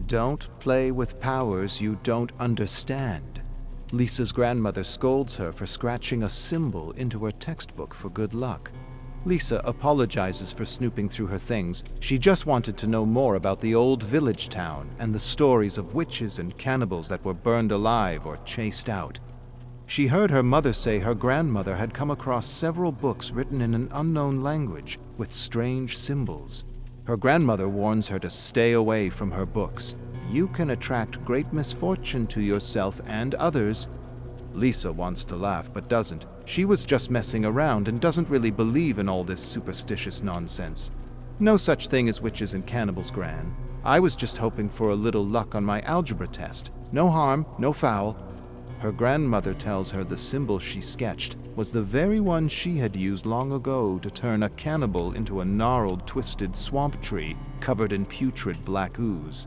Don't play with powers you don't understand. Lisa's grandmother scolds her for scratching a symbol into her textbook for good luck. Lisa apologizes for snooping through her things. She just wanted to know more about the old village town and the stories of witches and cannibals that were burned alive or chased out. She heard her mother say her grandmother had come across several books written in an unknown language with strange symbols. Her grandmother warns her to stay away from her books. You can attract great misfortune to yourself and others. Lisa wants to laugh but doesn't. She was just messing around and doesn't really believe in all this superstitious nonsense. No such thing as witches and cannibals, Gran. I was just hoping for a little luck on my algebra test. No harm, no foul. Her grandmother tells her the symbol she sketched was the very one she had used long ago to turn a cannibal into a gnarled, twisted swamp tree covered in putrid black ooze.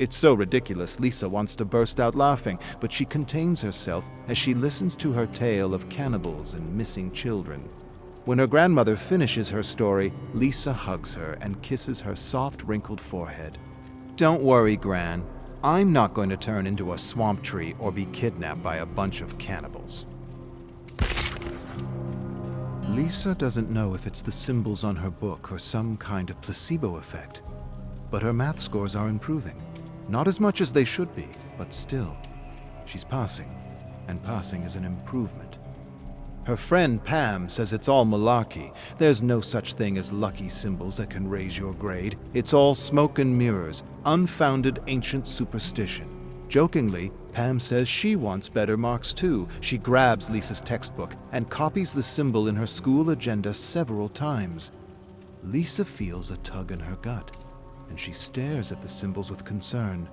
It's so ridiculous, Lisa wants to burst out laughing, but she contains herself as she listens to her tale of cannibals and missing children. When her grandmother finishes her story, Lisa hugs her and kisses her soft, wrinkled forehead. Don't worry, Gran. I'm not going to turn into a swamp tree or be kidnapped by a bunch of cannibals. Lisa doesn't know if it's the symbols on her book or some kind of placebo effect, but her math scores are improving. Not as much as they should be, but still. She's passing, and passing is an improvement. Her friend Pam says it's all malarkey. There's no such thing as lucky symbols that can raise your grade. It's all smoke and mirrors, unfounded ancient superstition. Jokingly, Pam says she wants better marks too. She grabs Lisa's textbook and copies the symbol in her school agenda several times. Lisa feels a tug in her gut, and she stares at the symbols with concern.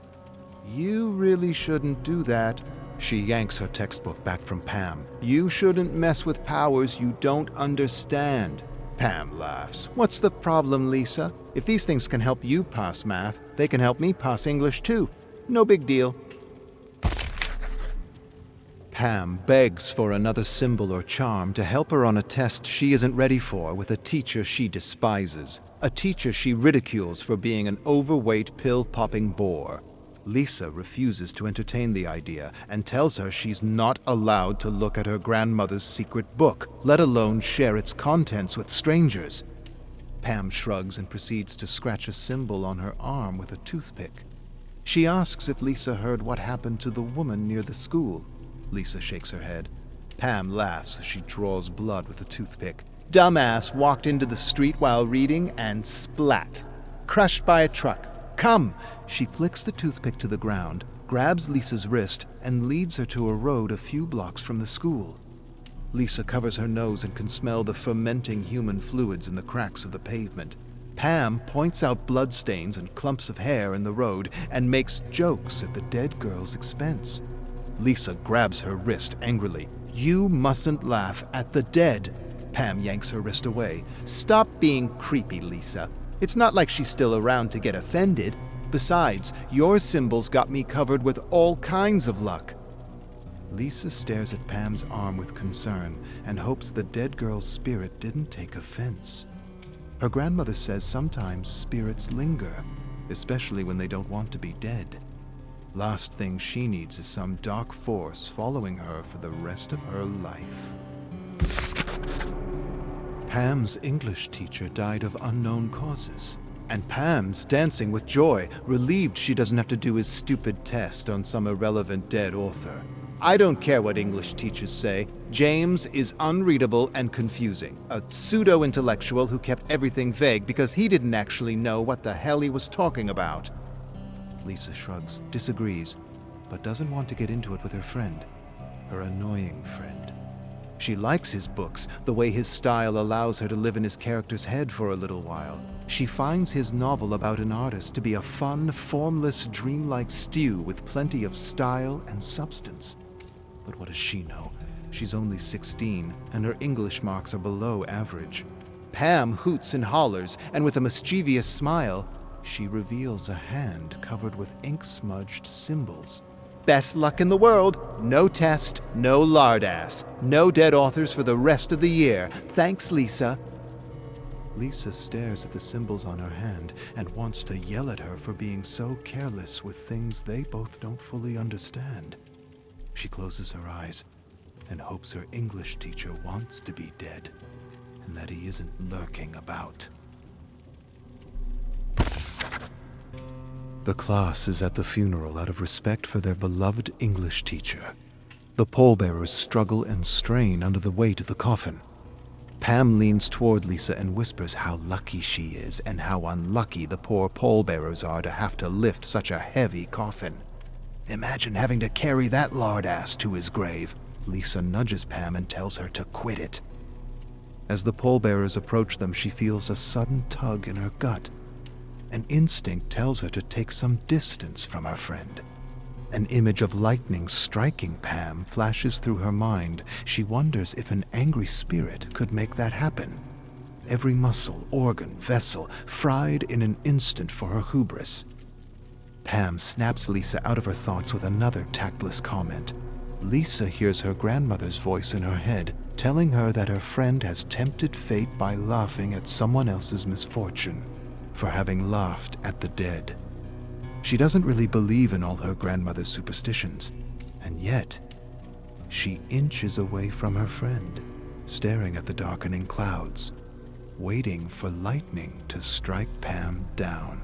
You really shouldn't do that. She yanks her textbook back from Pam. You shouldn't mess with powers you don't understand. Pam laughs. What's the problem, Lisa? If these things can help you pass math, they can help me pass English too. No big deal. Pam begs for another symbol or charm to help her on a test she isn't ready for with a teacher she despises. A teacher she ridicules for being an overweight, pill-popping bore. Lisa refuses to entertain the idea and tells her she's not allowed to look at her grandmother's secret book, let alone share its contents with strangers. Pam shrugs and proceeds to scratch a symbol on her arm with a toothpick. She asks if Lisa heard what happened to the woman near the school. Lisa shakes her head. Pam laughs as she draws blood with a toothpick. Dumbass walked into the street while reading and splat. Crushed by a truck. Come! She flicks the toothpick to the ground, grabs Lisa's wrist, and leads her to a road a few blocks from the school. Lisa covers her nose and can smell the fermenting human fluids in the cracks of the pavement. Pam points out bloodstains and clumps of hair in the road and makes jokes at the dead girl's expense. Lisa grabs her wrist angrily. You mustn't laugh at the dead. Pam yanks her wrist away. Stop being creepy, Lisa. It's not like she's still around to get offended. Besides, your symbols got me covered with all kinds of luck. Lisa stares at Pam's arm with concern and hopes the dead girl's spirit didn't take offense. Her grandmother says sometimes spirits linger, especially when they don't want to be dead. Last thing she needs is some dark force following her for the rest of her life. Pam's English teacher died of unknown causes, and Pam's dancing with joy, relieved she doesn't have to do his stupid test on some irrelevant dead author. I don't care what English teachers say. James is unreadable and confusing, a pseudo-intellectual who kept everything vague because he didn't actually know what the hell he was talking about. Lisa shrugs, disagrees, but doesn't want to get into it with her friend, her annoying friend. She likes his books, the way his style allows her to live in his character's head for a little while. She finds his novel about an artist to be a fun, formless, dreamlike stew with plenty of style and substance. But what does she know? She's only 16, and her English marks are below average. Pam hoots and hollers, and with a mischievous smile, she reveals a hand covered with ink-smudged symbols. Best luck in the world. No test, no lardass, no dead authors for the rest of the year. Thanks, Lisa. Lisa stares at the symbols on her hand and wants to yell at her for being so careless with things they both don't fully understand. She closes her eyes and hopes her English teacher wants to be dead and that he isn't lurking about. The class is at the funeral out of respect for their beloved English teacher. The pallbearers struggle and strain under the weight of the coffin. Pam leans toward Lisa and whispers how lucky she is and how unlucky the poor pallbearers are to have to lift such a heavy coffin. Imagine having to carry that lard ass to his grave. Lisa nudges Pam and tells her to quit it. As the pallbearers approach them, she feels a sudden tug in her gut. An instinct tells her to take some distance from her friend. An image of lightning striking Pam flashes through her mind. She wonders if an angry spirit could make that happen. Every muscle, organ, vessel, fried in an instant for her hubris. Pam snaps Lisa out of her thoughts with another tactless comment. Lisa hears her grandmother's voice in her head, telling her that her friend has tempted fate by laughing at someone else's misfortune, for having laughed at the dead. She doesn't really believe in all her grandmother's superstitions, and yet she inches away from her friend, staring at the darkening clouds, waiting for lightning to strike Pam down.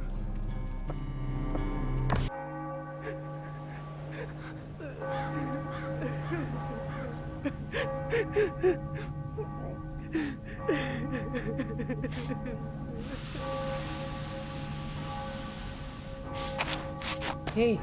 Hey.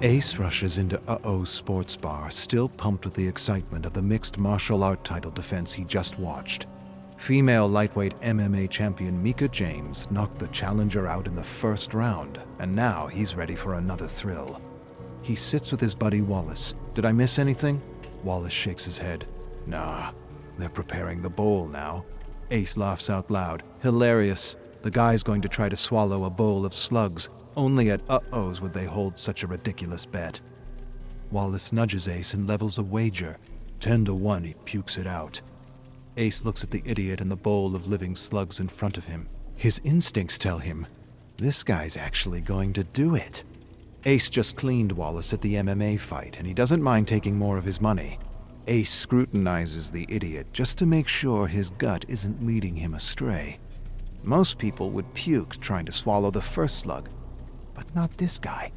Ace rushes into Uh-Oh's sports bar, still pumped with the excitement of the mixed martial art title defense he just watched. Female lightweight MMA champion Mika James knocked the challenger out in the first round, and now he's ready for another thrill. He sits with his buddy Wallace. Did I miss anything? Wallace shakes his head. Nah, they're preparing the bowl now. Ace laughs out loud. Hilarious. The guy's going to try to swallow a bowl of slugs. Only at Uh-Oh's would they hold such a ridiculous bet. Wallace nudges Ace and levels a wager. 10-1, he pukes it out. Ace looks at the idiot and the bowl of living slugs in front of him. His instincts tell him, this guy's actually going to do it. Ace just cleaned Wallace at the MMA fight, and he doesn't mind taking more of his money. Ace scrutinizes the idiot just to make sure his gut isn't leading him astray. Most people would puke trying to swallow the first slug, but not this guy.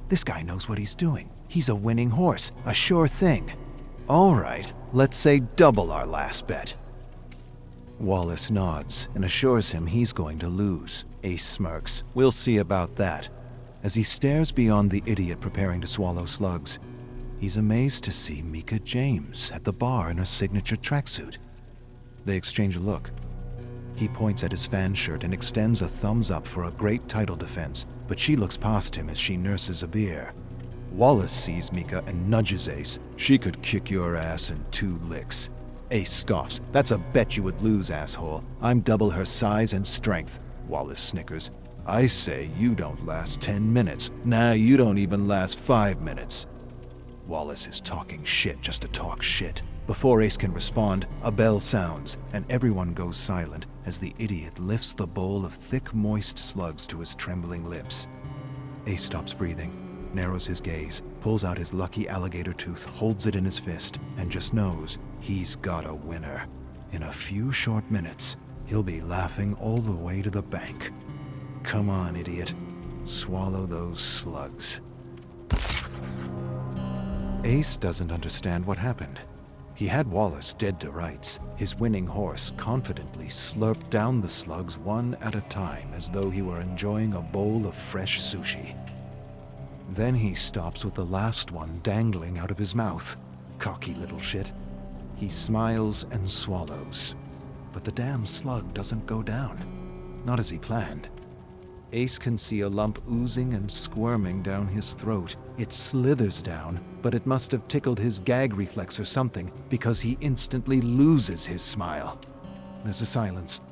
This guy knows what he's doing. He's a winning horse, a sure thing. All right, let's say double our last bet. Wallace nods and assures him he's going to lose. Ace smirks. We'll see about that. As he stares beyond the idiot preparing to swallow slugs, he's amazed to see Mika James at the bar in her signature tracksuit. They exchange a look. He points at his fan shirt and extends a thumbs up for a great title defense, but she looks past him as she nurses a beer. Wallace sees Mika and nudges Ace. She could kick your ass in 2 licks. Ace scoffs. That's a bet you would lose, asshole. I'm double her size and strength. Wallace snickers. I say you don't last 10 minutes. Nah, you don't even last 5 minutes. Wallace is talking shit just to talk shit. Before Ace can respond, a bell sounds, and everyone goes silent as the idiot lifts the bowl of thick, moist slugs to his trembling lips. Ace stops breathing, narrows his gaze, pulls out his lucky alligator tooth, holds it in his fist, and just knows he's got a winner. In a few short minutes, he'll be laughing all the way to the bank. Come on, idiot. Swallow those slugs. Ace doesn't understand what happened. He had Wallace dead to rights. His winning horse confidently slurped down the slugs one at a time as though he were enjoying a bowl of fresh sushi. Then he stops with the last one dangling out of his mouth. Cocky little shit. He smiles and swallows. But the damn slug doesn't go down. Not as he planned. Ace can see a lump oozing and squirming down his throat. It slithers down, but it must have tickled his gag reflex or something, because he instantly loses his smile. There's a silence.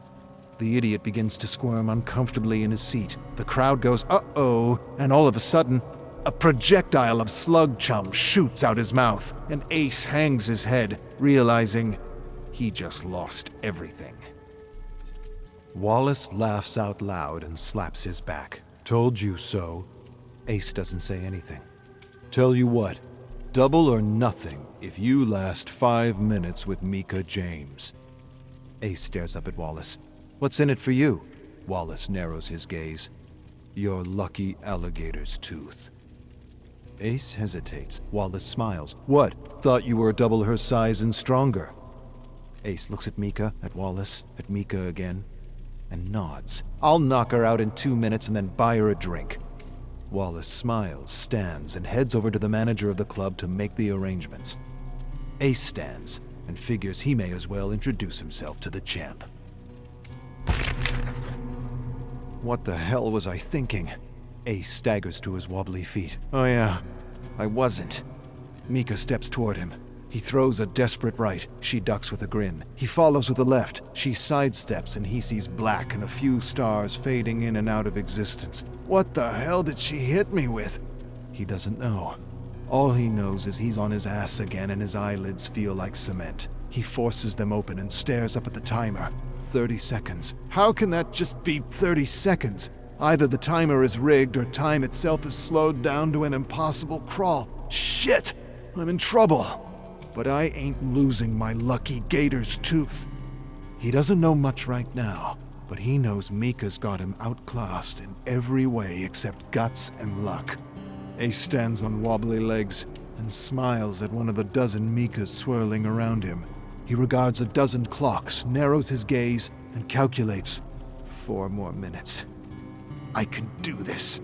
The idiot begins to squirm uncomfortably in his seat. The crowd goes, uh-oh, and all of a sudden, a projectile of slug chum shoots out his mouth, and Ace hangs his head, realizing he just lost everything. Wallace laughs out loud and slaps his back. Told you so. Ace doesn't say anything. Tell you what, double or nothing if you last 5 minutes with Mika James. Ace stares up at Wallace. What's in it for you? Wallace narrows his gaze. Your lucky alligator's tooth. Ace hesitates. Wallace smiles. What? Thought you were double her size and stronger. Ace looks at Mika, at Wallace, at Mika again, and nods. I'll knock her out in 2 minutes and then buy her a drink. Wallace smiles, stands, and heads over to the manager of the club to make the arrangements. Ace stands and figures he may as well introduce himself to the champ. What the hell was I thinking? Ace staggers to his wobbly feet. Oh yeah, I wasn't. Mika steps toward him. He throws a desperate right. She ducks with a grin. He follows with a left. She sidesteps and he sees black and a few stars fading in and out of existence. What the hell did she hit me with? He doesn't know. All he knows is he's on his ass again and his eyelids feel like cement. He forces them open and stares up at the timer. 30 seconds. How can that just be 30 seconds? Either the timer is rigged or time itself is slowed down to an impossible crawl. Shit! I'm in trouble. But I ain't losing my lucky gator's tooth. He doesn't know much right now, but he knows Mika's got him outclassed in every way except guts and luck. Ace stands on wobbly legs and smiles at one of the dozen Mikas swirling around him. He regards a dozen clocks, narrows his gaze, and calculates. 4 more minutes. I can do this.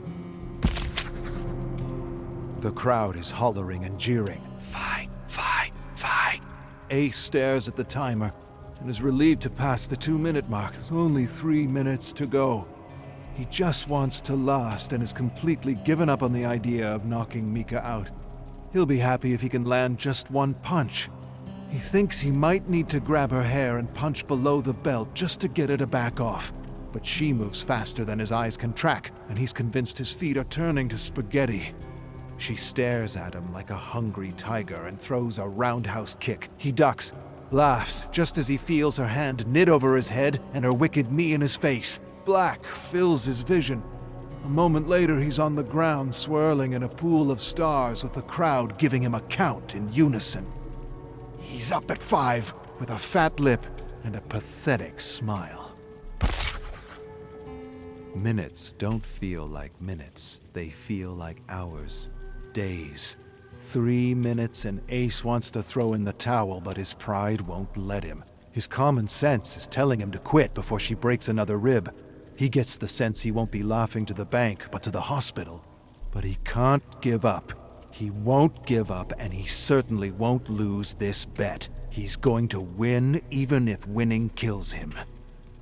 The crowd is hollering and jeering. Fine, fine, fine. Ace stares at the timer and is relieved to pass the 2-minute mark. Only 3 minutes to go. He just wants to last and has completely given up on the idea of knocking Mika out. He'll be happy if he can land just one punch. He thinks he might need to grab her hair and punch below the belt just to get her to back off. But she moves faster than his eyes can track, and he's convinced his feet are turning to spaghetti. She stares at him like a hungry tiger and throws a roundhouse kick. He ducks, laughs, just as he feels her hand knit over his head and her wicked knee in his face. Black fills his vision. A moment later, he's on the ground, swirling in a pool of stars with the crowd giving him a count in unison. He's up at 5, with a fat lip and a pathetic smile. Minutes don't feel like minutes. They feel like hours, days. 3 minutes and Ace wants to throw in the towel, but his pride won't let him. His common sense is telling him to quit before she breaks another rib. He gets the sense he won't be laughing to the bank, but to the hospital. But he can't give up. He won't give up, and he certainly won't lose this bet. He's going to win, even if winning kills him.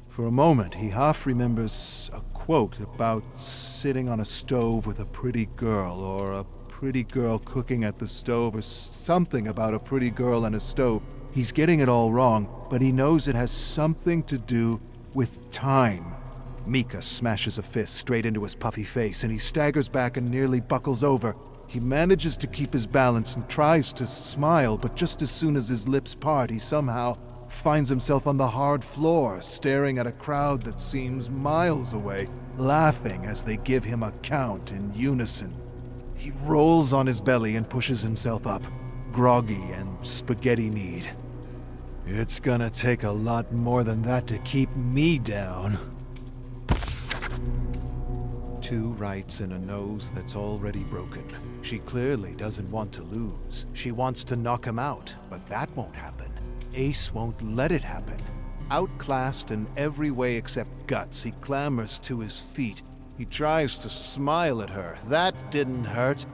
For a moment, he half remembers a quote about sitting on a stove with a pretty girl, or a pretty girl cooking at the stove, or something about a pretty girl and a stove. He's getting it all wrong, but he knows it has something to do with time. Mika smashes a fist straight into his puffy face, and he staggers back and nearly buckles over. He manages to keep his balance and tries to smile, but just as soon as his lips part, he somehow finds himself on the hard floor, staring at a crowd that seems miles away, laughing as they give him a count in unison. He rolls on his belly and pushes himself up, groggy and spaghetti-kneed. It's gonna take a lot more than that to keep me down. 2 rights and a nose that's already broken. She clearly doesn't want to lose. She wants to knock him out, but that won't happen. Ace won't let it happen. Outclassed in every way except guts, he clambers to his feet. He tries to smile at her. That didn't hurt,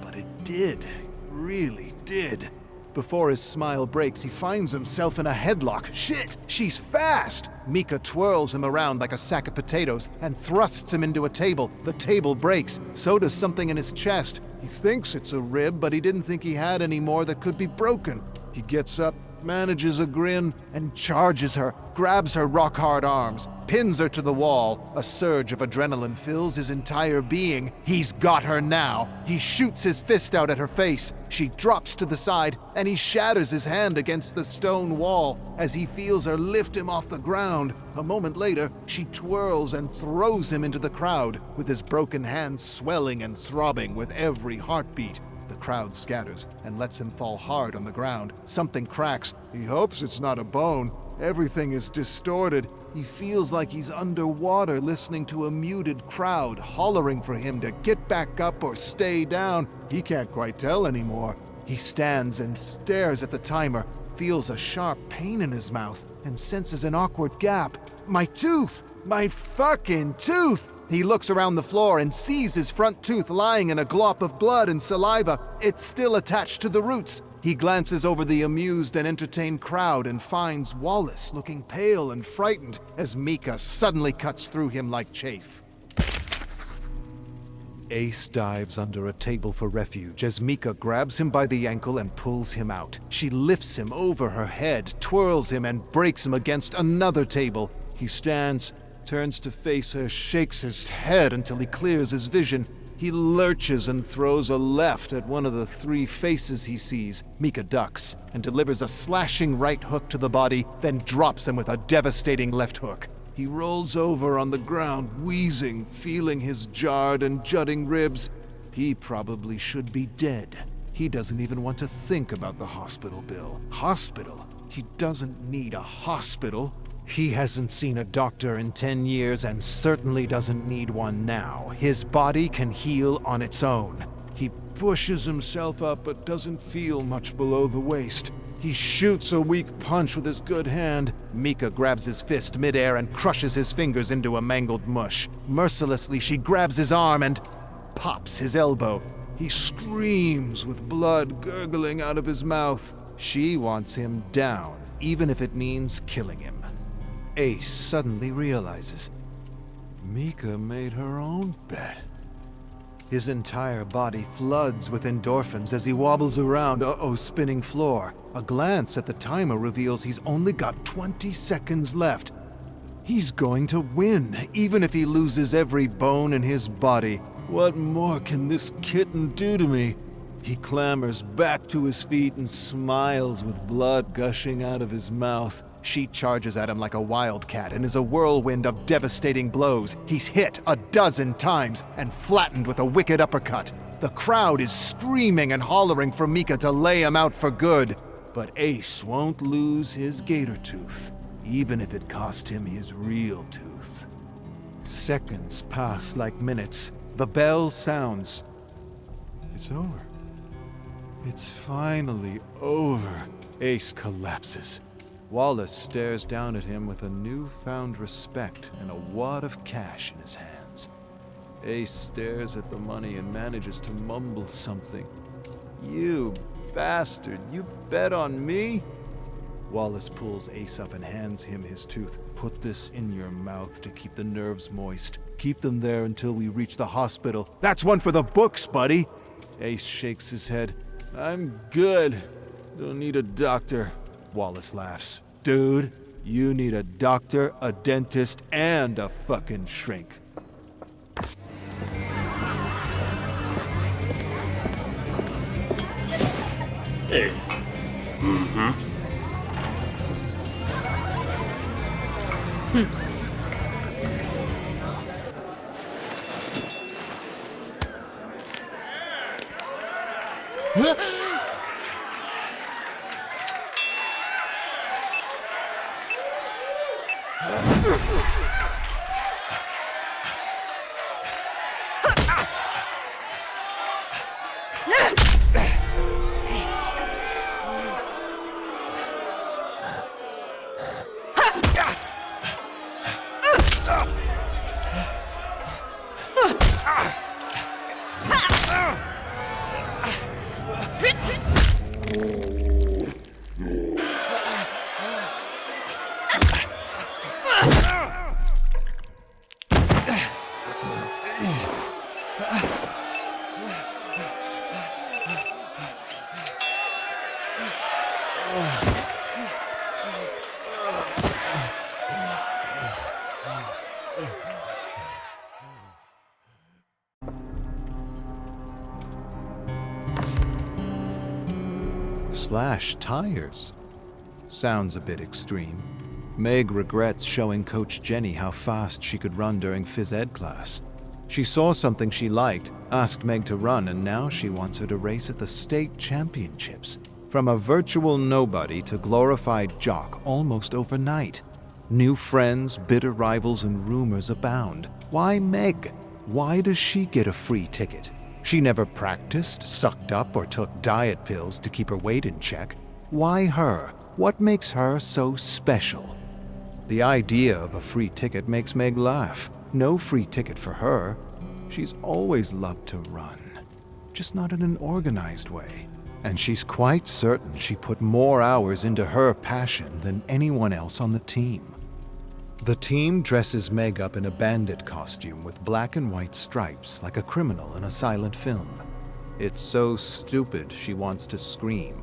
but it did. Really did. Before his smile breaks, he finds himself in a headlock. Shit, she's fast! Mika twirls him around like a sack of potatoes and thrusts him into a table. The table breaks. So does something in his chest. He thinks it's a rib, but he didn't think he had any more that could be broken. He gets up, manages a grin, and charges her, grabs her rock-hard arms, pins her to the wall. A surge of adrenaline fills his entire being. He's got her now. He shoots his fist out at her face. She drops to the side, and he shatters his hand against the stone wall as he feels her lift him off the ground. A moment later, she twirls and throws him into the crowd, with his broken hand swelling and throbbing with every heartbeat. The crowd scatters and lets him fall hard on the ground. Something cracks. He hopes it's not a bone. Everything is distorted. He feels like he's underwater listening to a muted crowd hollering for him to get back up or stay down. He can't quite tell anymore. He stands and stares at the timer, feels a sharp pain in his mouth, and senses an awkward gap. My tooth! My fucking tooth! He looks around the floor and sees his front tooth lying in a glop of blood and saliva. It's still attached to the roots. He glances over the amused and entertained crowd and finds Wallace looking pale and frightened as Mika suddenly cuts through him like chaff. Ace dives under a table for refuge as Mika grabs him by the ankle and pulls him out. She lifts him over her head, twirls him, and breaks him against another table. He stands, turns to face her, shakes his head until he clears his vision. He lurches and throws a left at one of the three faces he sees. Mika ducks and delivers a slashing right hook to the body, then drops him with a devastating left hook. He rolls over on the ground, wheezing, feeling his jarred and jutting ribs. He probably should be dead. He doesn't even want to think about the hospital bill. Hospital? He doesn't need a hospital. He hasn't seen a doctor in 10 years and certainly doesn't need one now. His body can heal on its own. He pushes himself up but doesn't feel much below the waist. He shoots a weak punch with his good hand. Mika grabs his fist midair and crushes his fingers into a mangled mush. Mercilessly, she grabs his arm and pops his elbow. He screams with blood gurgling out of his mouth. She wants him down, even if it means killing him. Ace suddenly realizes Mika made her own bet. His entire body floods with endorphins as he wobbles around spinning floor. A glance at the timer reveals he's only got 20 seconds left. He's going to win, even if he loses every bone in his body. What more can this kitten do to me? He clambers back to his feet and smiles with blood gushing out of his mouth. She charges at him like a wildcat and is a whirlwind of devastating blows. He's hit 12 times and flattened with a wicked uppercut. The crowd is screaming and hollering for Mika to lay him out for good. But Ace won't lose his gator tooth, even if it cost him his real tooth. Seconds pass like minutes. The bell sounds. It's over. It's finally over. Ace collapses. Wallace stares down at him with a newfound respect and a wad of cash in his hands. Ace stares at the money and manages to mumble something. "You bastard, you bet on me?" Wallace pulls Ace up and hands him his tooth. "Put this in your mouth to keep the nerves moist. Keep them there until we reach the hospital." "That's one for the books, buddy." Ace shakes his head. "I'm good. Don't need a doctor." Wallace laughs. "Dude, you need a doctor, a dentist, and a fucking shrink." Hey. Slash tires? Sounds a bit extreme. Meg regrets showing Coach Jenny how fast she could run during phys ed class. She saw something she liked, asked Meg to run, and now she wants her to race at the state championships. From a virtual nobody to glorified jock almost overnight. New friends, bitter rivals, and rumors abound. Why Meg? Why does she get a free ticket? She never practiced, sucked up, or took diet pills to keep her weight in check. Why her? What makes her so special? The idea of a free ticket makes Meg laugh. No free ticket for her. She's always loved to run, just not in an organized way. And she's quite certain she put more hours into her passion than anyone else on the team. The team dresses Meg up in a bandit costume with black and white stripes like a criminal in a silent film. It's so stupid she wants to scream.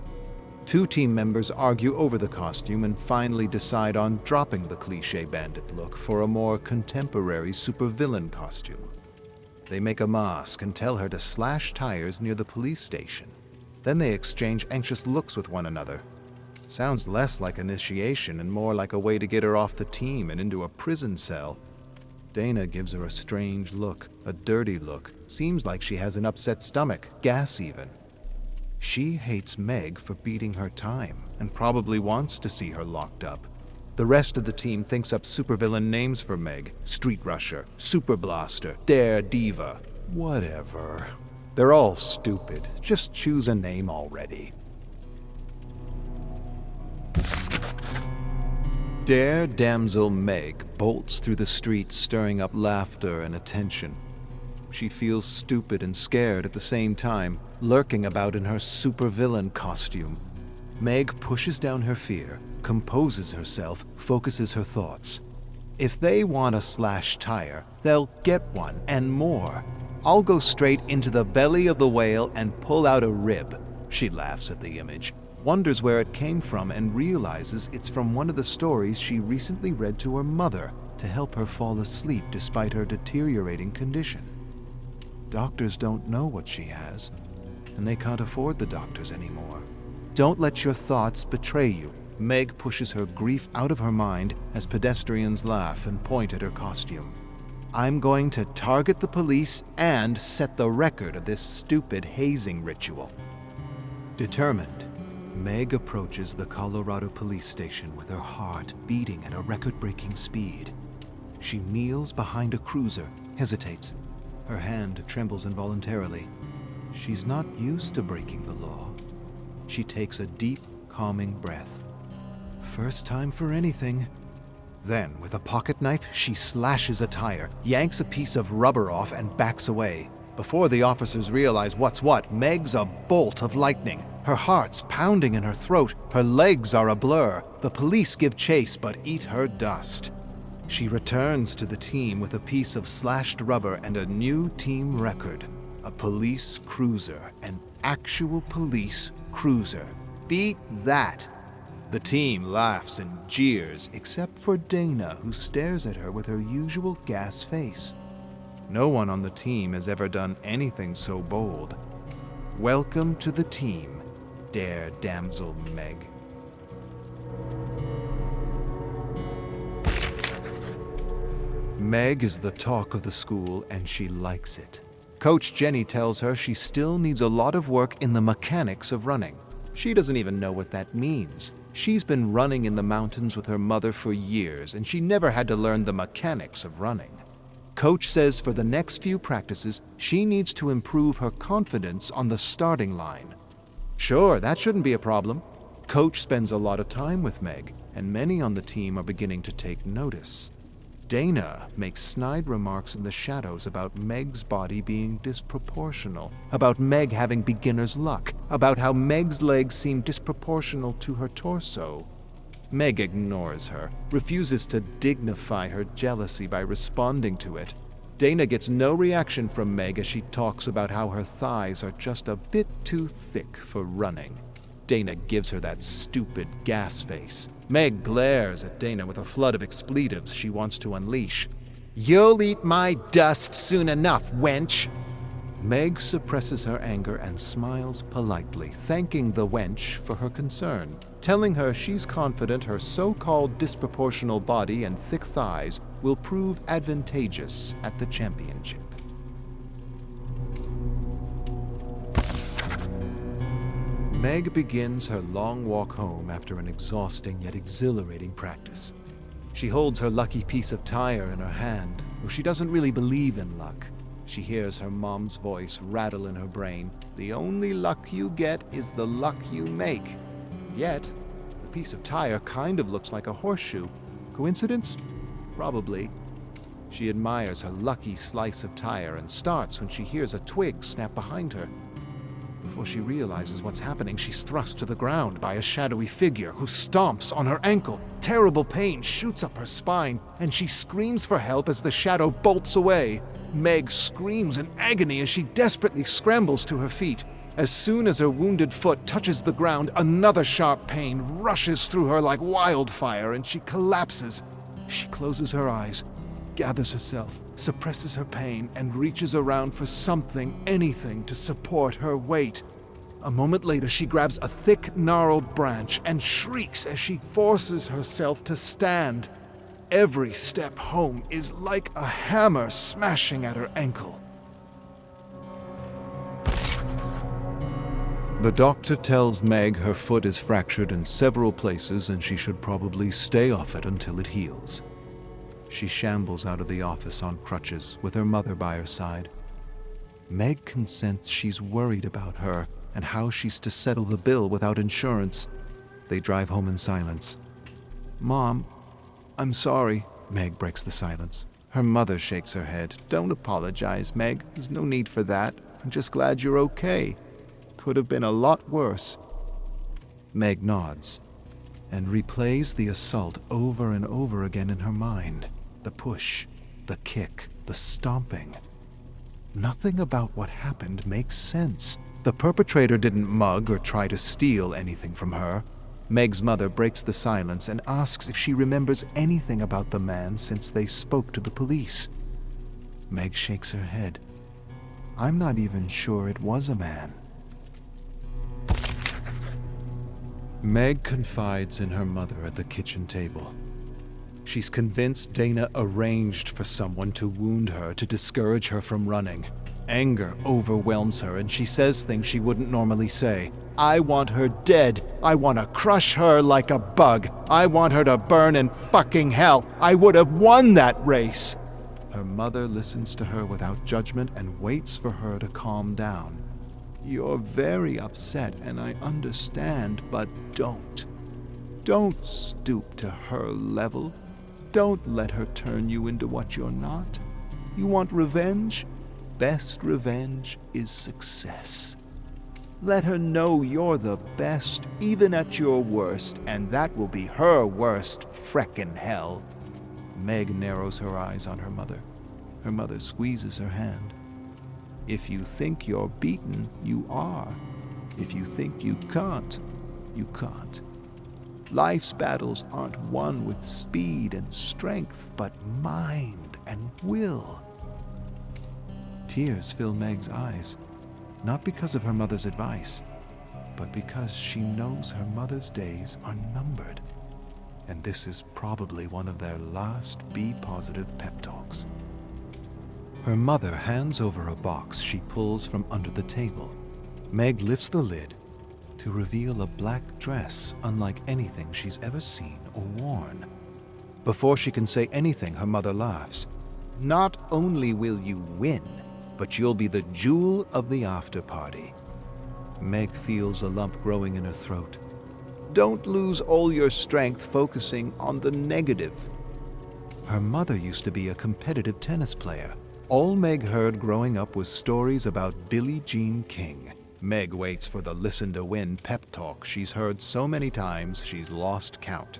Two team members argue over the costume and finally decide on dropping the cliché bandit look for a more contemporary supervillain costume. They make a mask and tell her to slash tires near the police station. Then they exchange anxious looks with one another. Sounds less like initiation and more like a way to get her off the team and into a prison cell. Dana gives her a strange look, a dirty look. Seems like she has an upset stomach, gas even. She hates Meg for beating her time and probably wants to see her locked up. The rest of the team thinks up supervillain names for Meg: Street Rusher, Super Blaster, Dare Diva, whatever. They're all stupid. Just choose a name already. Dare Damsel Meg bolts through the streets, stirring up laughter and attention. She feels stupid and scared at the same time, lurking about in her supervillain costume. Meg pushes down her fear, composes herself, focuses her thoughts. If they want a slash tire, they'll get one and more. I'll go straight into the belly of the whale and pull out a rib. She laughs at the image, wonders where it came from, and realizes it's from one of the stories she recently read to her mother to help her fall asleep despite her deteriorating condition. Doctors don't know what she has, and they can't afford the doctors anymore. Don't let your thoughts betray you. Meg pushes her grief out of her mind as pedestrians laugh and point at her costume. I'm going to target the police and set the record of this stupid hazing ritual. Determined, Meg approaches the Colorado police station with her heart beating at a record-breaking speed. She kneels behind a cruiser, hesitates. Her hand trembles involuntarily. She's not used to breaking the law. She takes a deep, calming breath. First time for anything. Then, with a pocket knife, she slashes a tire, yanks a piece of rubber off, and backs away. Before the officers realize what's what, Meg's a bolt of lightning. Her heart's pounding in her throat. Her legs are a blur. The police give chase but eat her dust. She returns to the team with a piece of slashed rubber and a new team record. A police cruiser. An actual police cruiser. Beat that! The team laughs and jeers, except for Dana, who stares at her with her usual gas face. No one on the team has ever done anything so bold. Welcome to the team, Dare Damsel Meg. Meg is the talk of the school, and she likes it. Coach Jenny tells her she still needs a lot of work in the mechanics of running. She doesn't even know what that means. She's been running in the mountains with her mother for years, and she never had to learn the mechanics of running. Coach says for the next few practices, she needs to improve her confidence on the starting line. Sure, that shouldn't be a problem. Coach spends a lot of time with Meg, and many on the team are beginning to take notice. Dana makes snide remarks in the shadows about Meg's body being disproportional, about Meg having beginner's luck, about how Meg's legs seem disproportional to her torso. Meg ignores her, refuses to dignify her jealousy by responding to it. Dana gets no reaction from Meg as she talks about how her thighs are just a bit too thick for running. Dana gives her that stupid gas face. Meg glares at Dana with a flood of expletives she wants to unleash. "You'll eat my dust soon enough, wench!" Meg suppresses her anger and smiles politely, thanking the wench for her concern, telling her she's confident her so-called disproportional body and thick thighs will prove advantageous at the championship. Meg begins her long walk home after an exhausting yet exhilarating practice. She holds her lucky piece of tire in her hand, though she doesn't really believe in luck. She hears her mom's voice rattle in her brain. "The only luck you get is the luck you make." Yet, the piece of tire kind of looks like a horseshoe. Coincidence? Probably. She admires her lucky slice of tire and starts when she hears a twig snap behind her. Before she realizes what's happening, she's thrust to the ground by a shadowy figure who stomps on her ankle. Terrible pain shoots up her spine, and she screams for help as the shadow bolts away. Meg screams in agony as she desperately scrambles to her feet. As soon as her wounded foot touches the ground, another sharp pain rushes through her like wildfire, and she collapses. She closes her eyes, gathers herself, suppresses her pain, and reaches around for something, anything, to support her weight. A moment later, she grabs a thick, gnarled branch and shrieks as she forces herself to stand. Every step home is like a hammer smashing at her ankle. The doctor tells Meg her foot is fractured in several places and she should probably stay off it until it heals. She shambles out of the office on crutches with her mother by her side. Meg can sense she's worried about her and how she's to settle the bill without insurance. They drive home in silence. "Mom, I'm sorry." Meg breaks the silence. Her mother shakes her head. "Don't apologize, Meg. There's no need for that. I'm just glad you're okay. Could have been a lot worse." Meg nods and replays the assault over and over again in her mind. The push, the kick, the stomping. Nothing about what happened makes sense. The perpetrator didn't mug or try to steal anything from her. Meg's mother breaks the silence and asks if she remembers anything about the man since they spoke to the police. Meg shakes her head. "I'm not even sure it was a man." Meg confides in her mother at the kitchen table. She's convinced Dana arranged for someone to wound her to discourage her from running. Anger overwhelms her and she says things she wouldn't normally say. "I want her dead. I want to crush her like a bug. I want her to burn in fucking hell. I would have won that race." Her mother listens to her without judgment and waits for her to calm down. "You're very upset and I understand, but don't. Don't stoop to her level. Don't let her turn you into what you're not. You want revenge? Best revenge is success. Let her know you're the best, even at your worst, and that will be her worst freckin' hell." Meg narrows her eyes on her mother. Her mother squeezes her hand. "If you think you're beaten, you are. If you think you can't, you can't. Life's battles aren't won with speed and strength, but mind and will." Tears fill Meg's eyes, not because of her mother's advice, but because she knows her mother's days are numbered, and this is probably one of their last be-positive pep talks. Her mother hands over a box she pulls from under the table. Meg lifts the lid to reveal a black dress unlike anything she's ever seen or worn. Before she can say anything, her mother laughs. "Not only will you win, but you'll be the jewel of the after party." Meg feels a lump growing in her throat. "Don't lose all your strength focusing on the negative." Her mother used to be a competitive tennis player. All Meg heard growing up was stories about Billie Jean King. Meg waits for the listen-to-win pep talk she's heard so many times she's lost count.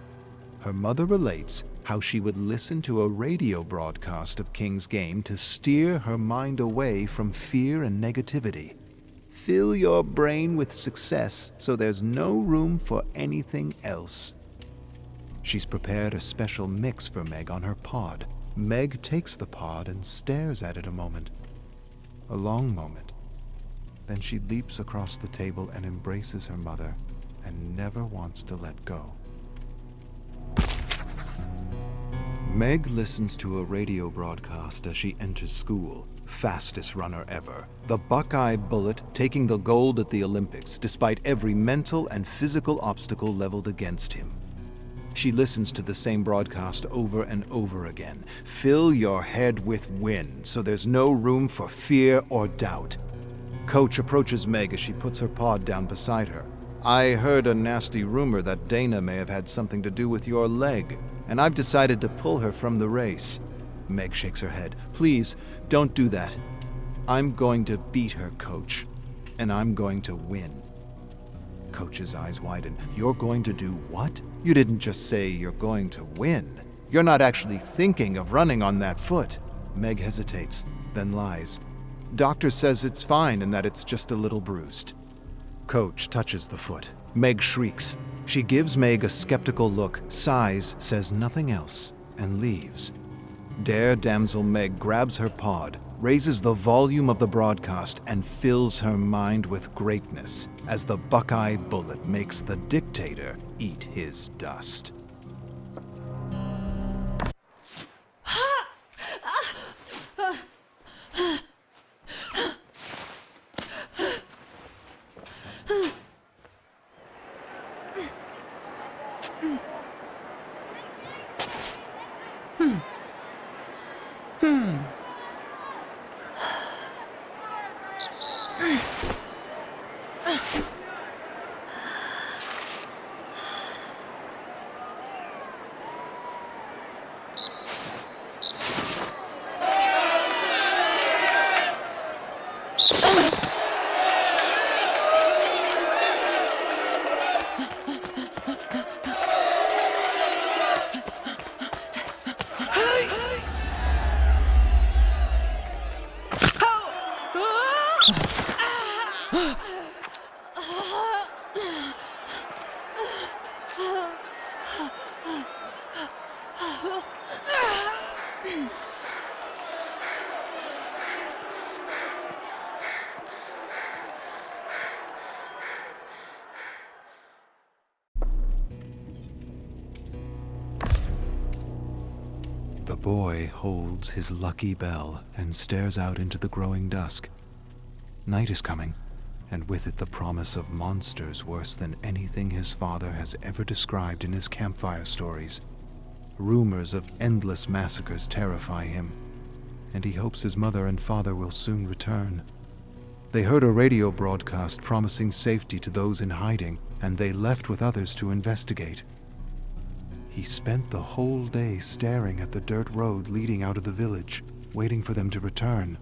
Her mother relates how she would listen to a radio broadcast of King's game to steer her mind away from fear and negativity. fill your brain with success so there's no room for anything else. She's prepared a special mix for Meg on her pod. Meg takes the pod and stares at it a moment. A long moment. Then she leaps across the table and embraces her mother and never wants to let go. Meg listens to a radio broadcast as she enters school. Fastest runner ever. The Buckeye Bullet taking the gold at the Olympics despite every mental and physical obstacle leveled against him. She listens to the same broadcast over and over again. Fill your head with wind so there's no room for fear or doubt. Coach approaches Meg as she puts her pod down beside her. I heard a nasty rumor that Dana may have had something to do with your leg, and I've decided to pull her from the race. Meg shakes her head. Please, don't do that. I'm going to beat her, Coach, and I'm going to win. Coach's eyes widen. You're going to do what? You didn't just say you're going to win. You're not actually thinking of running on that foot. Meg hesitates, then lies. Doctor says it's fine and that it's just a little bruised. Coach touches the foot. Meg shrieks. She gives Meg a skeptical look, sighs, says nothing else, and leaves. Dare damsel Meg grabs her pod, raises the volume of the broadcast, and fills her mind with greatness as the Buckeye Bullet makes the dictator eat his dust. The boy holds his lucky bell and stares out into the growing dusk. Night is coming, and with it the promise of monsters worse than anything his father has ever described in his campfire stories. Rumors of endless massacres terrify him, and he hopes his mother and father will soon return. They heard a radio broadcast promising safety to those in hiding, and they left with others to investigate. He spent the whole day staring at the dirt road leading out of the village, waiting for them to return.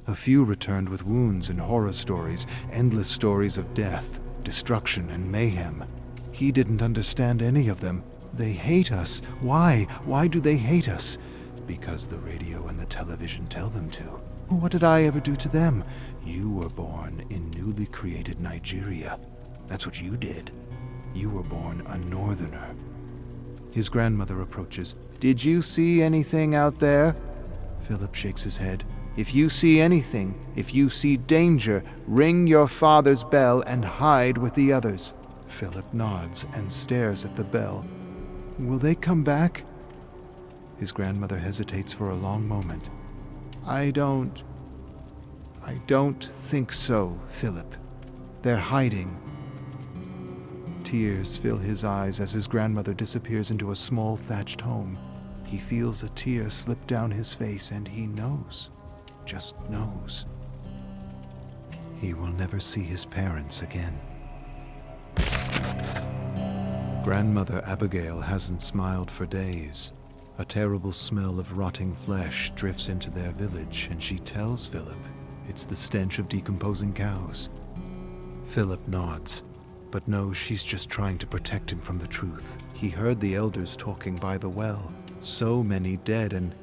A few returned with wounds and horror stories, endless stories of death, destruction, and mayhem. He didn't understand any of them. They hate us. Why? Why do they hate us? Because the radio and the television tell them to. What did I ever do to them? You were born in newly created Nigeria. That's what you did. You were born a northerner. His grandmother approaches. Did you see anything out there? Philip shakes his head. If you see anything, if you see danger, ring your father's bell and hide with the others. Philip nods and stares at the bell. Will they come back? His grandmother hesitates for a long moment. I don't think so, Philip. They're hiding. Tears fill his eyes as his grandmother disappears into a small thatched home. He feels a tear slip down his face and he knows, just knows. He will never see his parents again. Grandmother Abigail hasn't smiled for days. A terrible smell of rotting flesh drifts into their village, and she tells Philip it's the stench of decomposing cows. Philip nods, but knows she's just trying to protect him from the truth. He heard the elders talking by the well. So many dead, and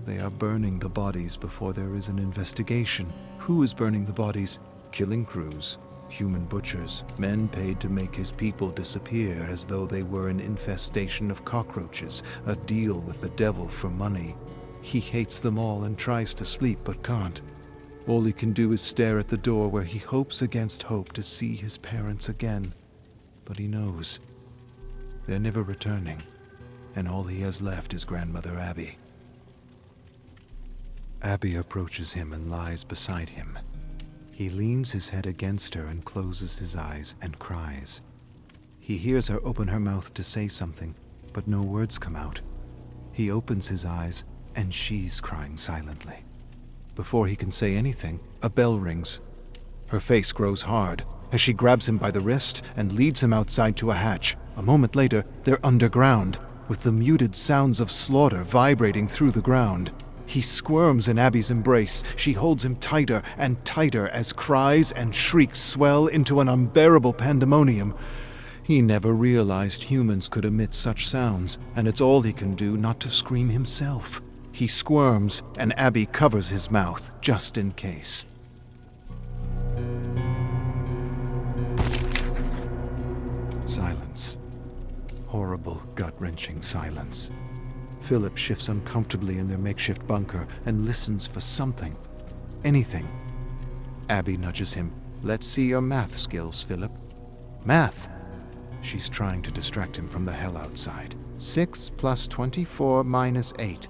they are burning the bodies before there is an investigation. Who is burning the bodies? killing crews, human butchers, men paid to make his people disappear as though they were an infestation of cockroaches, a deal with the devil for money. He hates them all and tries to sleep but can't. All he can do is stare at the door where he hopes against hope to see his parents again. But he knows they're never returning, and all he has left is grandmother Abby. Abby approaches him and lies beside him. He leans his head against her and closes his eyes and cries. He hears her open her mouth to say something, but no words come out. He opens his eyes, and she's crying silently. Before he can say anything, a bell rings. Her face grows hard as she grabs him by the wrist and leads him outside to a hatch. A moment later, they're underground, with the muted sounds of slaughter vibrating through the ground. He squirms in Abby's embrace. She holds him tighter and tighter as cries and shrieks swell into an unbearable pandemonium. He never realized humans could emit such sounds, and it's all he can do not to scream himself. He squirms, and Abby covers his mouth, just in case. Silence. Horrible, gut-wrenching silence. Philip shifts uncomfortably in their makeshift bunker and listens for something. Anything. Abby nudges him. "Let's see your math skills, Philip." Math? She's trying to distract him from the hell outside. 6 plus 24 minus 8.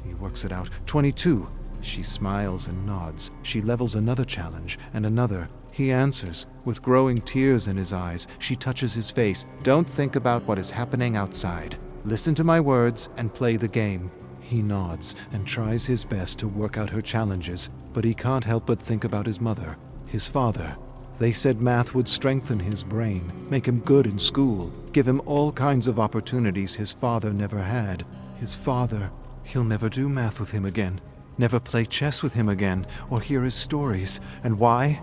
He works it out. 22. She smiles and nods. She levels another challenge and another. He answers, with growing tears in his eyes. She touches his face. "Don't think about what is happening outside. Listen to my words and play the game." He nods and tries his best to work out her challenges, but he can't help but think about his mother, his father. They said math would strengthen his brain, make him good in school, give him all kinds of opportunities his father never had. His father, he'll never do math with him again, never play chess with him again, or hear his stories. And why?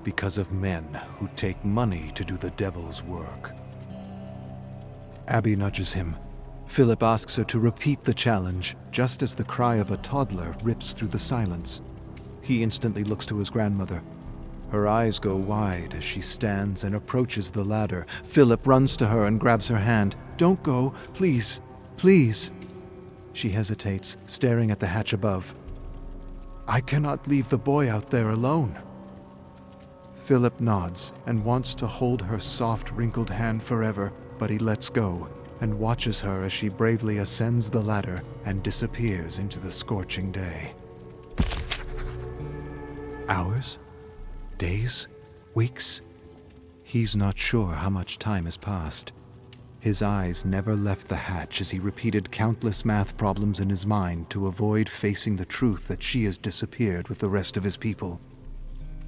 Because of men who take money to do the devil's work. Abby nudges him. Philip asks her to repeat the challenge, just as the cry of a toddler rips through the silence. He instantly looks to his grandmother. Her eyes go wide as she stands and approaches the ladder. Philip runs to her and grabs her hand. "Don't go, please, please." She hesitates, staring at the hatch above. "I cannot leave the boy out there alone." Philip nods and wants to hold her soft, wrinkled hand forever, but he lets go and watches her as she bravely ascends the ladder and disappears into the scorching day. Hours? Days? Weeks? He's not sure how much time has passed. His eyes never left the hatch as he repeated countless math problems in his mind to avoid facing the truth that she has disappeared with the rest of his people.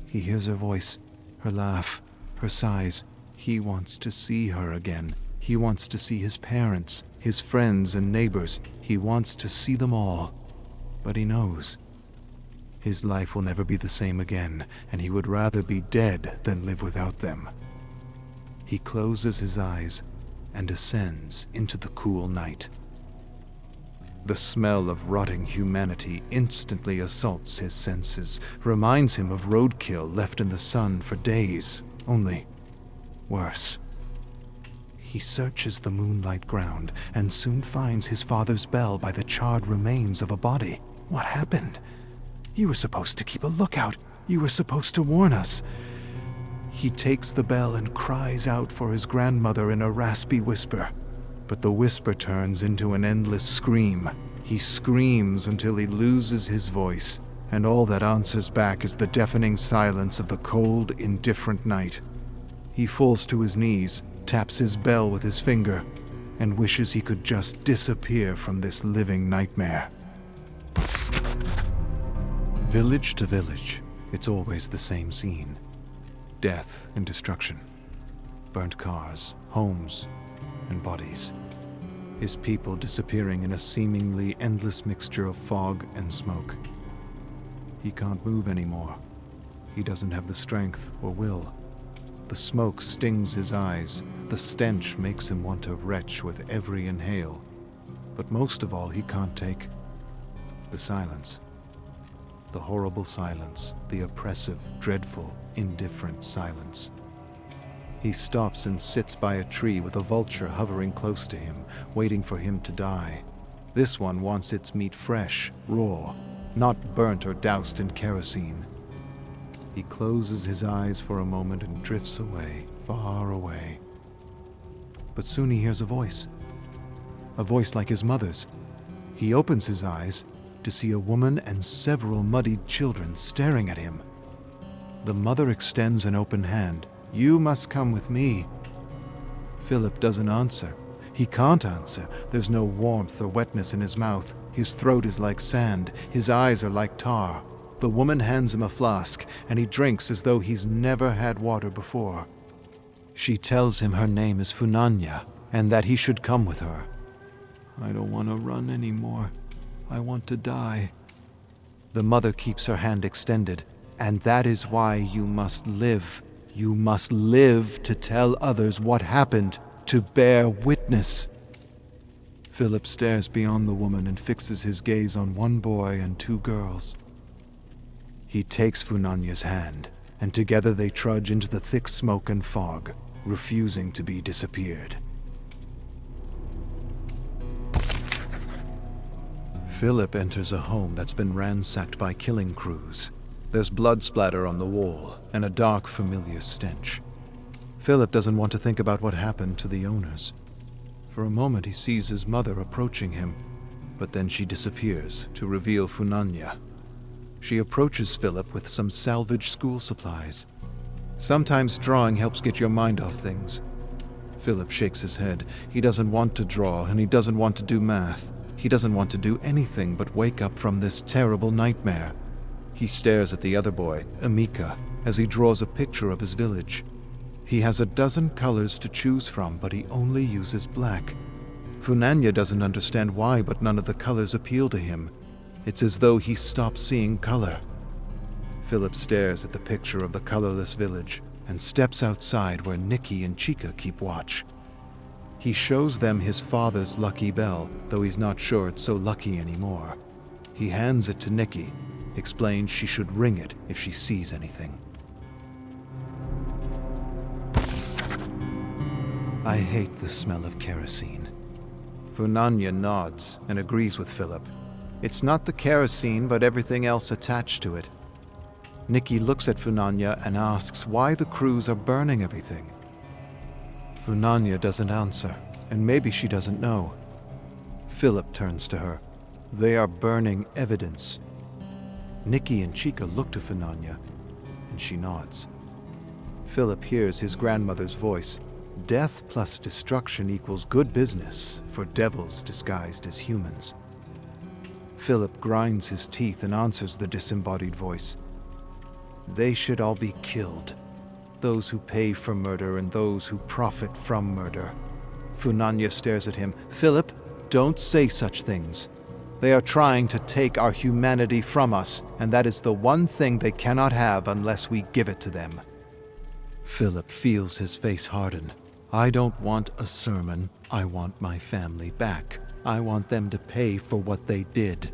He hears her voice, her laugh, her sighs. He wants to see her again. He wants to see his parents, his friends and neighbors. He wants to see them all. But he knows his life will never be the same again, and he would rather be dead than live without them. He closes his eyes and descends into the cool night. The smell of rotting humanity instantly assaults his senses, reminds him of roadkill left in the sun for days, only worse. He searches the moonlight ground and soon finds his father's bell by the charred remains of a body. What happened? You were supposed to keep a lookout. You were supposed to warn us. He takes the bell and cries out for his grandmother in a raspy whisper. But the whisper turns into an endless scream. He screams until he loses his voice, and all that answers back is the deafening silence of the cold, indifferent night. He falls to his knees, taps his bell with his finger, and wishes he could just disappear from this living nightmare. Village to village, it's always the same scene. Death and destruction. Burnt cars, homes, and bodies. His people disappearing in a seemingly endless mixture of fog and smoke. He can't move anymore. He doesn't have the strength or will. The smoke stings his eyes. The stench makes him want to retch with every inhale. But most of all, he can't take the silence. the horrible silence, the oppressive, dreadful, indifferent silence. He stops and sits by a tree with a vulture hovering close to him, waiting for him to die. This one wants its meat fresh, raw, not burnt or doused in kerosene. He closes his eyes for a moment and drifts away, far away. But soon he hears a voice like his mother's. He opens his eyes to see a woman and several muddied children staring at him. The mother extends an open hand. "You must come with me." Philip doesn't answer. He can't answer. There's no warmth or wetness in his mouth. His throat is like sand. His eyes are like tar. The woman hands him a flask, and he drinks as though he's never had water before. She tells him her name is Funanya, and that he should come with her. "I don't want to run anymore. I want to die." The mother keeps her hand extended, "And that is why you must live. You must live to tell others what happened, to bear witness." Philip stares beyond the woman and fixes his gaze on one boy and two girls. He takes Funanya's hand, and together they trudge into the thick smoke and fog, refusing to be disappeared. Philip enters a home that's been ransacked by killing crews. There's blood splatter on the wall and a dark, familiar stench. Philip doesn't want to think about what happened to the owners. For a moment he sees his mother approaching him, but then she disappears to reveal Funanya. She approaches Philip with some salvaged school supplies. Sometimes drawing helps get your mind off things. Philip shakes his head. He doesn't want to draw, and he doesn't want to do math. He doesn't want to do anything but wake up from this terrible nightmare. He stares at the other boy, Amika, as he draws a picture of his village. He has a dozen colors to choose from, but he only uses black. Funanya doesn't understand why, but none of the colors appeal to him. It's as though he stopped seeing color. Philip stares at the picture of the colorless village and steps outside where Nikki and Chica keep watch. He shows them his father's lucky bell, though he's not sure it's so lucky anymore. He hands it to Nikki, explains she should ring it if she sees anything. "I hate the smell of kerosene." Funanya nods and agrees with Philip. It's not the kerosene, but everything else attached to it. Nikki looks at Funanya and asks why the crews are burning everything. Funanya doesn't answer, and maybe she doesn't know. Philip turns to her. "They are burning evidence." Nikki and Chica look to Funanya, and she nods. Philip hears his grandmother's voice. "Death plus destruction equals good business for devils disguised as humans." Philip grinds his teeth and answers the disembodied voice. "They should all be killed. Those who pay for murder and those who profit from murder." Funanya stares at him. "Philip, don't say such things. They are trying to take our humanity from us, and that is the one thing they cannot have unless we give it to them." Philip feels his face harden. "I don't want a sermon. I want my family back. I want them to pay for what they did."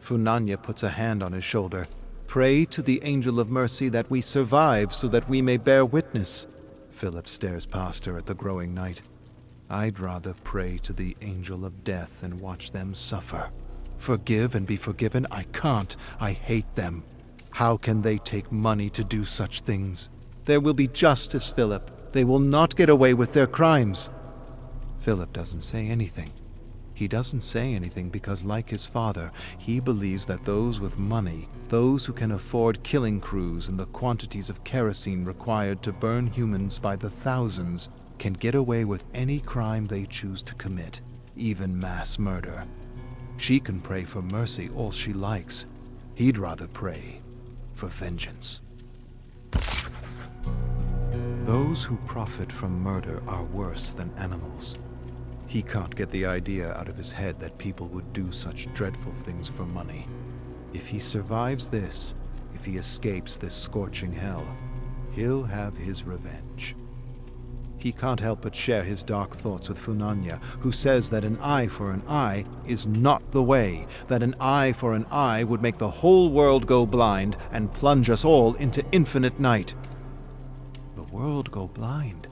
Funanya puts a hand on his shoulder. "Pray to the angel of mercy that we survive so that we may bear witness." Philip stares past her at the growing night. "I'd rather pray to the angel of death and watch them suffer. Forgive and be forgiven? I can't. I hate them. How can they take money to do such things? There will be justice, Philip. They will not get away with their crimes." Philip doesn't say anything. He doesn't say anything because, like his father, he believes that those with money, those who can afford killing crews and the quantities of kerosene required to burn humans by the thousands, can get away with any crime they choose to commit, even mass murder. She can pray for mercy all she likes. He'd rather pray for vengeance. Those who profit from murder are worse than animals. He can't get the idea out of his head that people would do such dreadful things for money. If he survives this, if he escapes this scorching hell, he'll have his revenge. He can't help but share his dark thoughts with Funanya, who says that an eye for an eye is not the way, that an eye for an eye would make the whole world go blind and plunge us all into infinite night. The world go blind?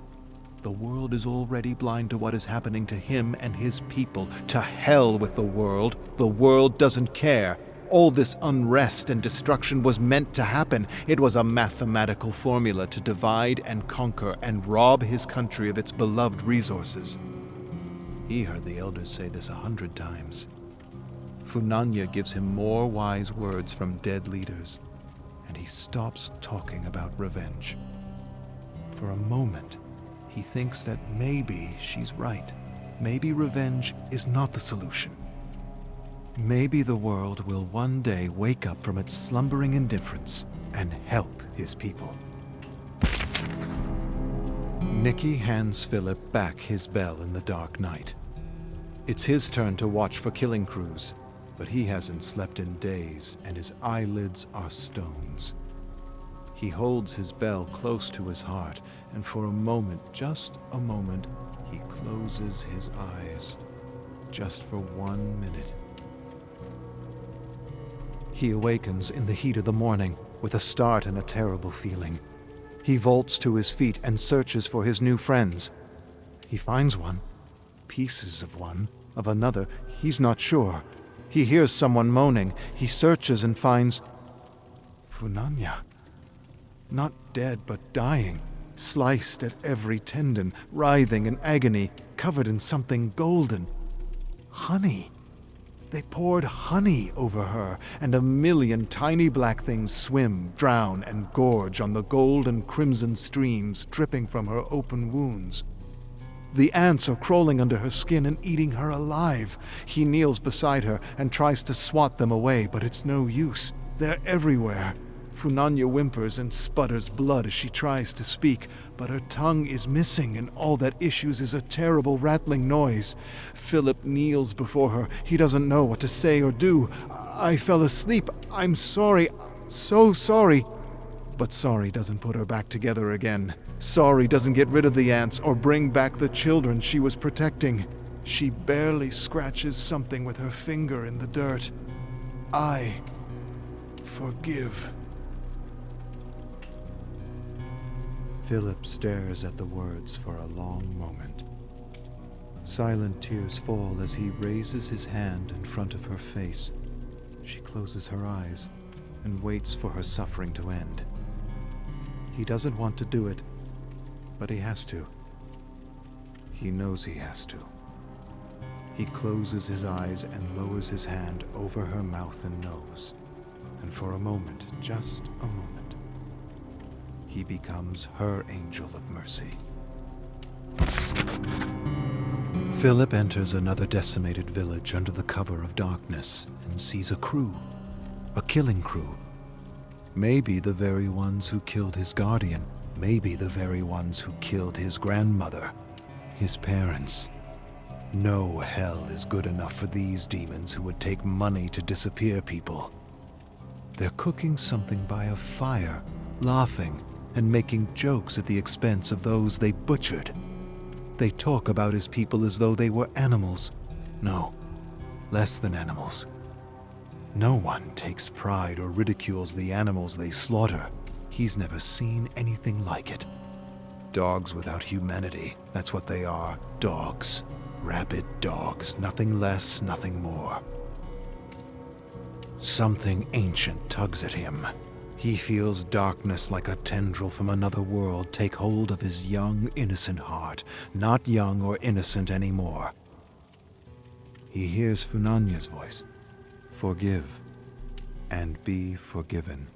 The world is already blind to what is happening to him and his people. To hell with the world. The world doesn't care. All this unrest and destruction was meant to happen. It was a mathematical formula to divide and conquer and rob his country of its beloved resources. He heard the elders say this 100 times. Funanya gives him more wise words from dead leaders, and he stops talking about revenge. For a moment, he thinks that maybe she's right. Maybe revenge is not the solution. Maybe the world will one day wake up from its slumbering indifference and help his people. Nicky hands Philip back his bell in the dark night. It's his turn to watch for killing crews, but he hasn't slept in days and his eyelids are stones. He holds his bell close to his heart, and for a moment, just a moment, he closes his eyes. Just for 1 minute. He awakens in the heat of the morning with a start and a terrible feeling. He vaults to his feet and searches for his new friends. He finds one, pieces of one, of another, he's not sure. He hears someone moaning. He searches and finds Funanya. Not dead, but dying, sliced at every tendon, writhing in agony, covered in something golden. Honey. They poured honey over her, and 1,000,000 tiny black things swim, drown, and gorge on the gold and crimson streams dripping from her open wounds. The ants are crawling under her skin and eating her alive. He kneels beside her and tries to swat them away, but it's no use. They're everywhere. Funanya whimpers and sputters blood as she tries to speak, but her tongue is missing and all that issues is a terrible rattling noise. Philip kneels before her. He doesn't know what to say or do. I fell asleep. I'm sorry. So sorry. But sorry doesn't put her back together again. Sorry doesn't get rid of the ants or bring back the children she was protecting. She barely scratches something with her finger in the dirt. I forgive. Philip stares at the words for a long moment. Silent tears fall as he raises his hand in front of her face. She closes her eyes and waits for her suffering to end. He doesn't want to do it, but he has to. He knows he has to. He closes his eyes and lowers his hand over her mouth and nose. And for a moment, just a moment, he becomes her angel of mercy. Philip enters another decimated village under the cover of darkness and sees a crew. A killing crew. Maybe the very ones who killed his guardian. Maybe the very ones who killed his grandmother. His parents. No hell is good enough for these demons who would take money to disappear people. They're cooking something by a fire, laughing and making jokes at the expense of those they butchered. They talk about his people as though they were animals. No, less than animals. No one takes pride or ridicules the animals they slaughter. He's never seen anything like it. Dogs without humanity, that's what they are. Dogs. Rabid dogs, nothing less, nothing more. Something ancient tugs at him. He feels darkness like a tendril from another world take hold of his young, innocent heart, not young or innocent anymore. He hears Funanya's voice. Forgive and be forgiven.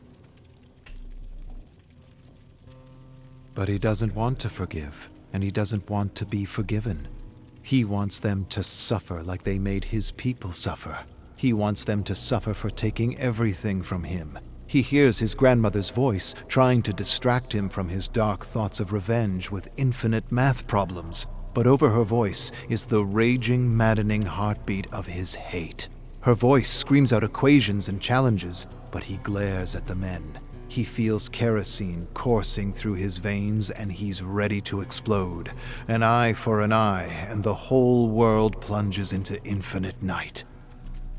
But he doesn't want to forgive, and he doesn't want to be forgiven. He wants them to suffer like they made his people suffer. He wants them to suffer for taking everything from him. He hears his grandmother's voice trying to distract him from his dark thoughts of revenge with infinite math problems. But over her voice is the raging, maddening heartbeat of his hate. Her voice screams out equations and challenges, but he glares at the men. He feels kerosene coursing through his veins and he's ready to explode. An eye for an eye, and the whole world plunges into infinite night.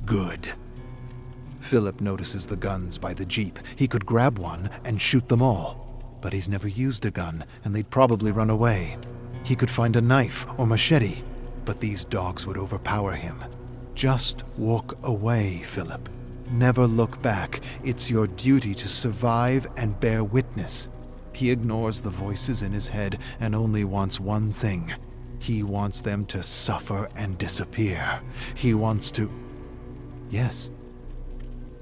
Good. Philip notices the guns by the jeep. He could grab one and shoot them all. But he's never used a gun, and they'd probably run away. He could find a knife or machete, but these dogs would overpower him. Just walk away, Philip. Never look back. It's your duty to survive and bear witness. He ignores the voices in his head and only wants one thing. He wants them to suffer and disappear. He wants to... Yes.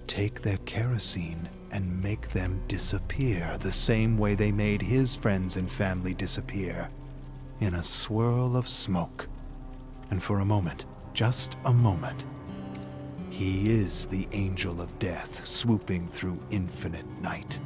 Take their kerosene and make them disappear the same way they made his friends and family disappear. In a swirl of smoke. And for a moment, just a moment, he is the angel of death swooping through infinite night.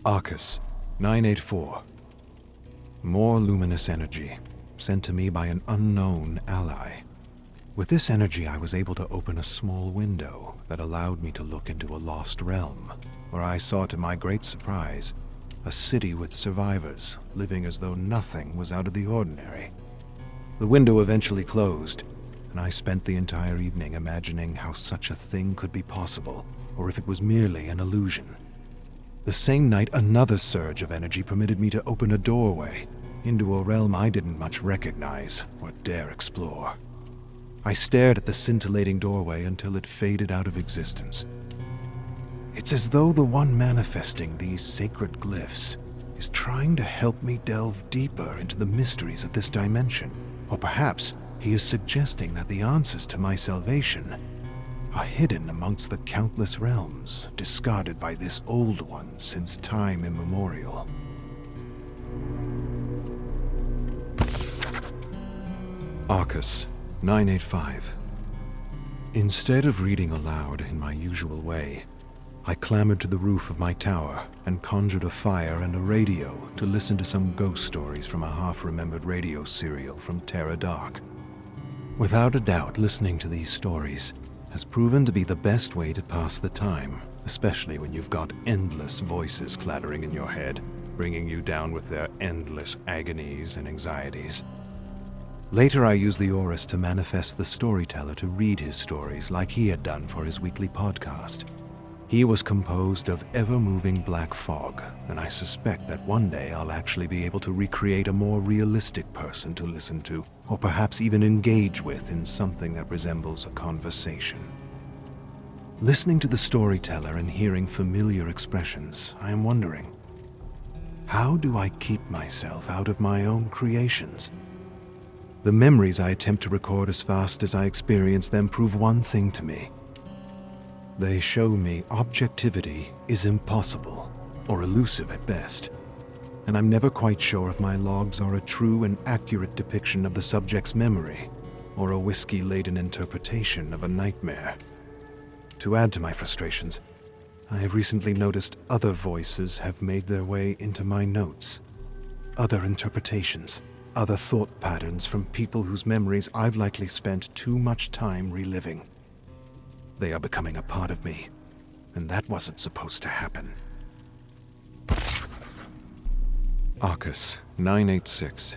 Arcus, 984. More luminous energy, sent to me by an unknown ally. With this energy, I was able to open a small window that allowed me to look into a lost realm, where I saw, to my great surprise, a city with survivors, living as though nothing was out of the ordinary. The window eventually closed, and I spent the entire evening imagining how such a thing could be possible, or if it was merely an illusion. The same night, another surge of energy permitted me to open a doorway into a realm I didn't much recognize or dare explore. I stared at the scintillating doorway until it faded out of existence. It's as though the one manifesting these sacred glyphs is trying to help me delve deeper into the mysteries of this dimension. Or perhaps he is suggesting that the answers to my salvation are hidden amongst the countless realms discarded by this old one since time immemorial. Arcus, 985. Instead of reading aloud in my usual way, I clambered to the roof of my tower and conjured a fire and a radio to listen to some ghost stories from a half-remembered radio serial from Terra Dark. Without a doubt, listening to these stories has proven to be the best way to pass the time, especially when you've got endless voices clattering in your head, bringing you down with their endless agonies and anxieties. Later, I used the Aurus to manifest the storyteller to read his stories like he had done for his weekly podcast. He was composed of ever-moving black fog, and I suspect that one day I'll actually be able to recreate a more realistic person to listen to, or perhaps even engage with in something that resembles a conversation. Listening to the storyteller and hearing familiar expressions, I am wondering, how do I keep myself out of my own creations? The memories I attempt to record as fast as I experience them prove one thing to me. They show me objectivity is impossible, or elusive at best, and I'm never quite sure if my logs are a true and accurate depiction of the subject's memory, or a whiskey-laden interpretation of a nightmare. To add to my frustrations, I have recently noticed other voices have made their way into my notes, other interpretations, other thought patterns from people whose memories I've likely spent too much time reliving. They are becoming a part of me, and that wasn't supposed to happen. Arcus 986.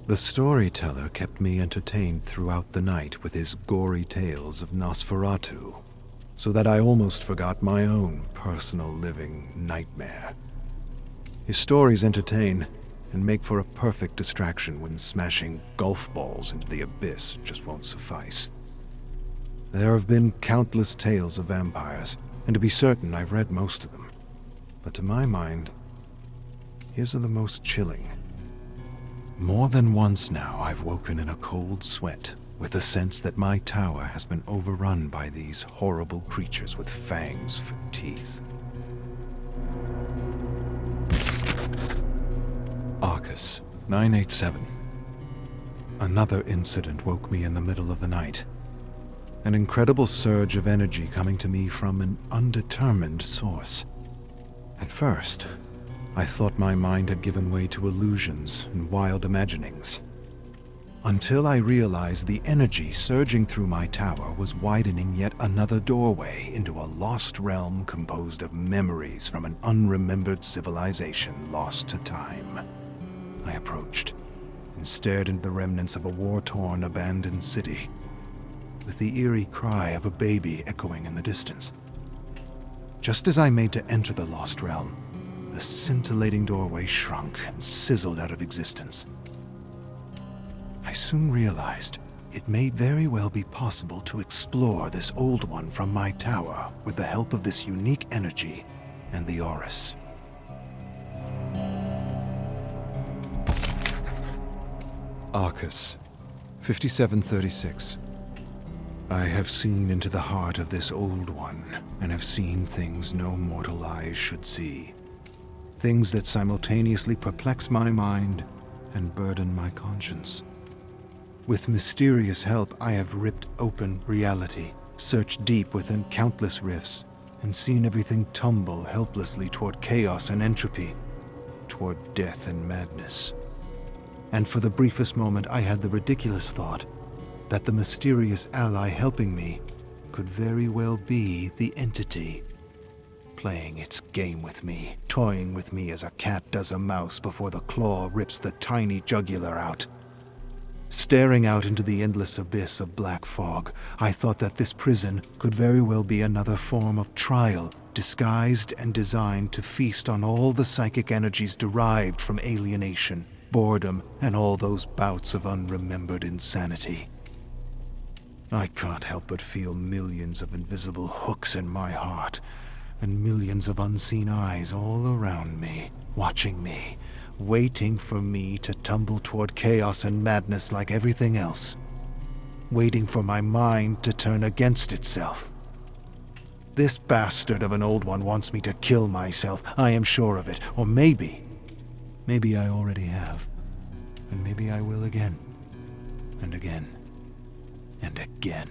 The storyteller kept me entertained throughout the night with his gory tales of Nosferatu, so that I almost forgot my own personal living nightmare. His stories entertain and make for a perfect distraction when smashing golf balls into the abyss just won't suffice. There have been countless tales of vampires, and to be certain I've read most of them. But to my mind, his are the most chilling. More than once now I've woken in a cold sweat with the sense that my tower has been overrun by these horrible creatures with fangs for teeth. Arcus 987. Another incident woke me in the middle of the night. An incredible surge of energy coming to me from an undetermined source. At first, I thought my mind had given way to illusions and wild imaginings, until I realized the energy surging through my tower was widening yet another doorway into a lost realm composed of memories from an unremembered civilization lost to time. I approached and stared into the remnants of a war-torn, abandoned city, with the eerie cry of a baby echoing in the distance. Just as I made to enter the lost realm, the scintillating doorway shrunk and sizzled out of existence. I soon realized it may very well be possible to explore this old one from my tower with the help of this unique energy and the Aurus. Arcus 5736. I have seen into the heart of this old one, and have seen things no mortal eyes should see. Things that simultaneously perplex my mind and burden my conscience. With mysterious help, I have ripped open reality, searched deep within countless rifts, and seen everything tumble helplessly toward chaos and entropy, toward death and madness. And for the briefest moment, I had the ridiculous thought that the mysterious ally helping me could very well be the entity, playing its game with me, toying with me as a cat does a mouse before the claw rips the tiny jugular out. Staring out into the endless abyss of black fog, I thought that this prison could very well be another form of trial, disguised and designed to feast on all the psychic energies derived from alienation, boredom, and all those bouts of unremembered insanity. I can't help but feel millions of invisible hooks in my heart, and millions of unseen eyes all around me, watching me, waiting for me to tumble toward chaos and madness like everything else, waiting for my mind to turn against itself. This bastard of an old one wants me to kill myself, I am sure of it, or maybe I already have, and maybe I will again, and again, and again.